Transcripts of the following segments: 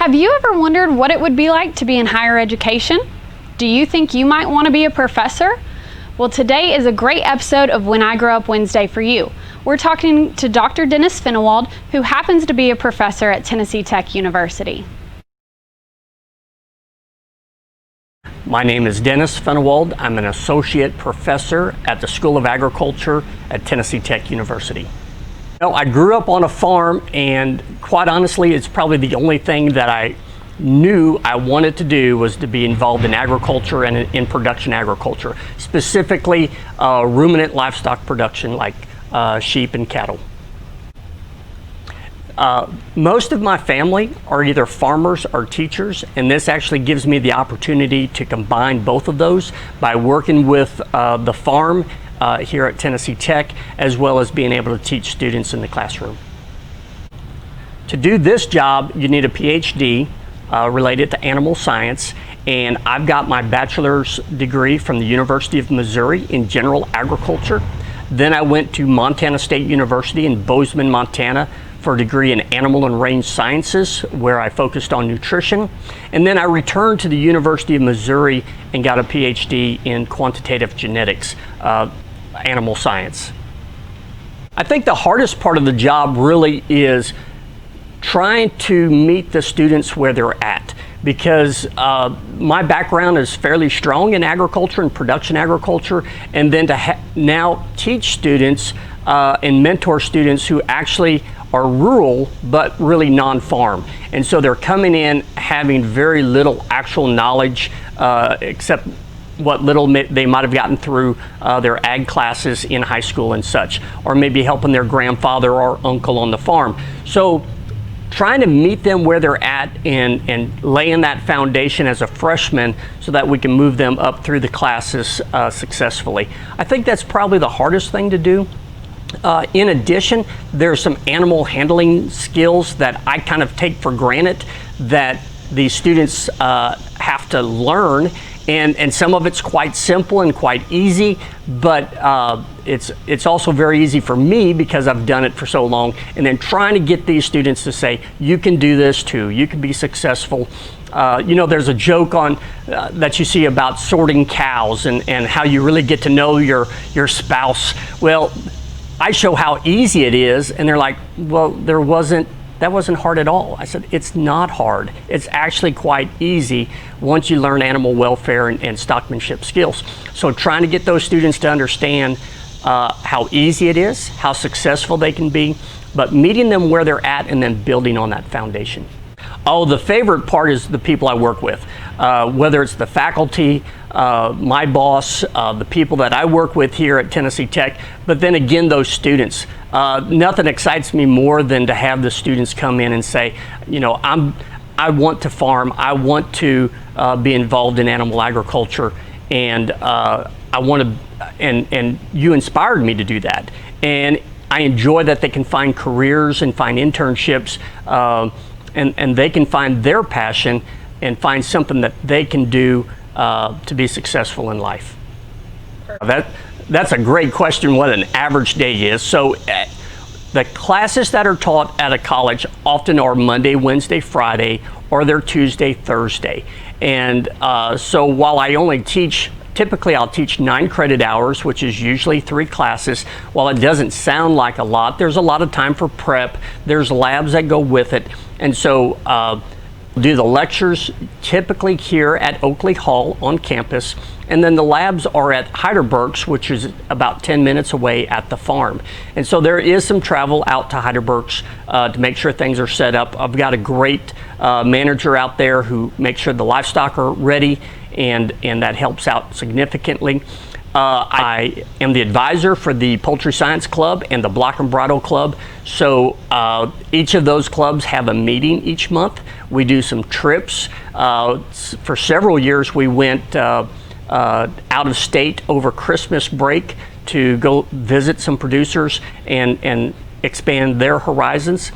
Have you ever wondered what it would be like to be in higher education? Do you think you might want to be a professor? Well, today is a great episode of When I Grow Up Wednesday for you. We're talking to Dr. Dennis Fennewald, who happens to be a professor at Tennessee Tech University. My name is Dennis Fennewald. I'm an associate professor at the School of Agriculture at Tennessee Tech University. I grew up on a farm, and quite honestly, it's probably the only thing that I knew I wanted to do was to be involved in agriculture and in production agriculture, specifically ruminant livestock production like sheep and cattle. Most of my family are either farmers or teachers, and this actually gives me the opportunity to combine both of those by working with the farm here at Tennessee Tech, as well as being able to teach students in the classroom. To do this job, you need a PhD related to animal science, and I've got my bachelor's degree from the University of Missouri in general agriculture. Then I went to Montana State University in Bozeman, Montana for a degree in animal and range sciences, where I focused on nutrition. And then I returned to the University of Missouri and got a PhD in quantitative genetics, animal science. I think the hardest part of the job really is trying to meet the students where they're at, because my background is fairly strong in agriculture and production agriculture, and then to now teach students and mentor students who actually are rural but really non-farm, and so they're coming in having very little actual knowledge except what little they might have gotten through their ag classes in high school and such, or maybe helping their grandfather or uncle on the farm. So trying to meet them where they're at and laying that foundation as a freshman so that we can move them up through the classes successfully. I think that's probably the hardest thing to do. In addition, there's some animal handling skills that I kind of take for granted that these students have to learn, and some of it's quite simple and quite easy, but it's also very easy for me because I've done it for so long, and then trying to get these students to say, you can do this too, you can be successful. There's a joke on that you see about sorting cows and how you really get to know your spouse. Well, I show how easy it is, and they're like, well, that wasn't hard at all. I said, it's not hard. It's actually quite easy once you learn animal welfare and stockmanship skills. So trying to get those students to understand how easy it is, how successful they can be, but meeting them where they're at and then building on that foundation. Oh, the favorite part is the people I work with, whether it's the faculty, my boss, the people that I work with here at Tennessee Tech, but then again, those students. Nothing excites me more than to have the students come in and say, I want to farm, I want to be involved in animal agriculture, and I want to, and you inspired me to do that. And I enjoy that they can find careers and find internships, and they can find their passion and find something that they can do to be successful in life. That's a great question, what an average day is. So the classes that are taught at a college often are Monday, Wednesday, Friday, or they're Tuesday, Thursday. And so while I only teach, typically I'll teach 9 credit hours, which is usually 3 classes. While it doesn't sound like a lot, there's a lot of time for prep. There's labs that go with it. And so do the lectures typically here at Oakley Hall on campus, and then the labs are at Heidelberg's, which is about 10 minutes away at the farm. And so there is some travel out to Heidelberg's to make sure things are set up. I've got a great manager out there who makes sure the livestock are ready, and that helps out significantly. I am the advisor for the Poultry Science Club and the Block and Bridle Club. So each of those clubs have a meeting each month. We do some trips. For several years, we went out of state over Christmas break to go visit some producers and expand their horizons.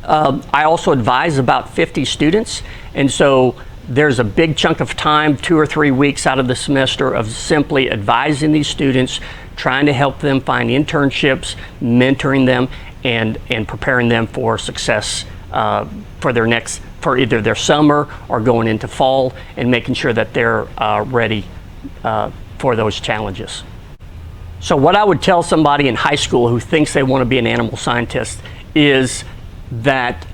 I also advise about 50 students, and so there's a big chunk of time, 2 or 3 weeks out of the semester, of simply advising these students, trying to help them find internships, mentoring them, and preparing them for success for their next for either their summer or going into fall, and making sure that they're ready for those challenges. So what I would tell somebody in high school who thinks they want to be an animal scientist is that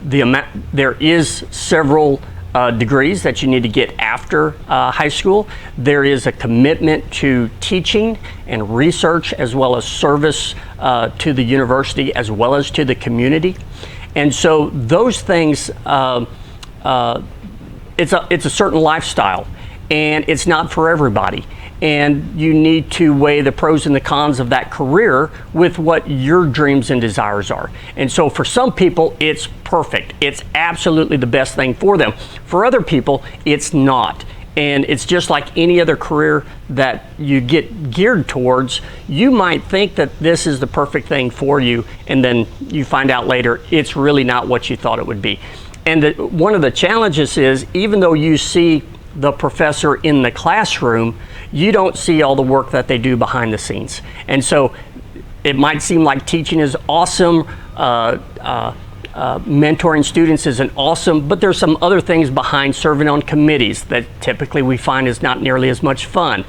there is several degrees that you need to get after high school. There is a commitment to teaching and research, as well as service to the university as well as to the community. And so those things, it's a certain lifestyle, and it's not for everybody. And you need to weigh the pros and the cons of that career with what your dreams and desires are. And so for some people, it's perfect. It's absolutely the best thing for them. For other people, it's not. And it's just like any other career that you get geared towards. You might think that this is the perfect thing for you, and then you find out later it's really not what you thought it would be. And one of the challenges is, even though you see the professor in the classroom, you don't see all the work that they do behind the scenes. And so it might seem like teaching is awesome, mentoring students is awesome, but there's some other things behind serving on committees that typically we find is not nearly as much fun.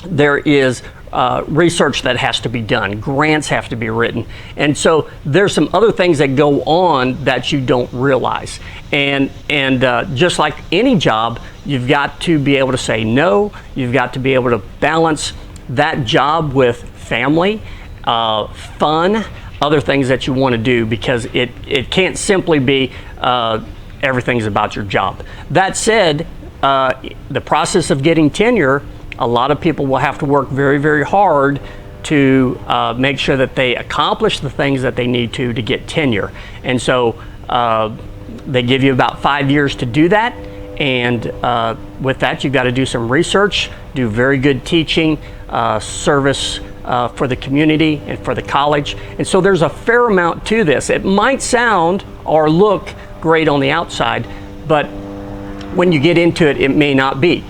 There is research that has to be done, grants have to be written, and so there's some other things that go on that you don't realize. And just like any job, you've got to be able to say no. You've got to be able to balance that job with family, fun, other things that you want to do, because it can't simply be everything's about your job. That said, the process of getting tenure, a lot of people will have to work very, very hard to make sure that they accomplish the things that they need to get tenure. And so they give you about 5 years to do that. And with that, you've got to do some research, do very good teaching, service for the community and for the college. And so there's a fair amount to this. It might sound or look great on the outside, but when you get into it, it may not be.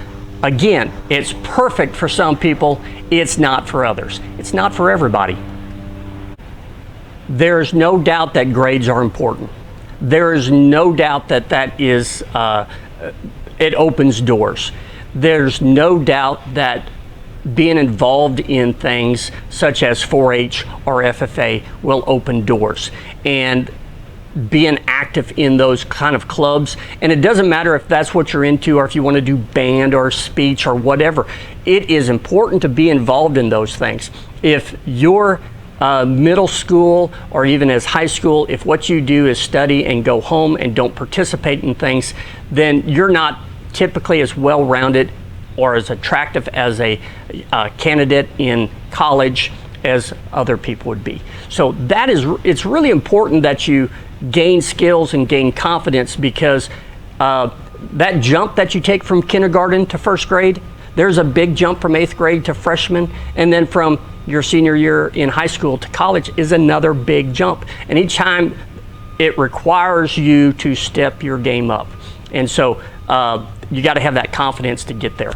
Again, it's perfect for some people, it's not for others. It's not for everybody. There's no doubt that grades are important. There is no doubt that that is, it opens doors. There's no doubt that being involved in things such as 4-H or FFA will open doors. And being active in those kind of clubs, and it doesn't matter if that's what you're into or if you want to do band or speech or whatever, it is important to be involved in those things. If you're middle school or even as high school, if what you do is study and go home and don't participate in things, then you're not typically as well-rounded or as attractive as a candidate in college as other people would be. So it's really important that you gain skills and gain confidence, because that jump that you take from kindergarten to first grade, there's a big jump from 8th grade to freshman, and then from your senior year in high school to college is another big jump. And each time it requires you to step your game up. And so you got to have that confidence to get there.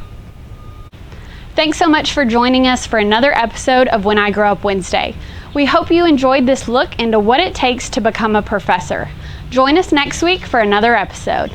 Thanks so much for joining us for another episode of When I Grow Up Wednesday. We hope you enjoyed this look into what it takes to become a professor. Join us next week for another episode.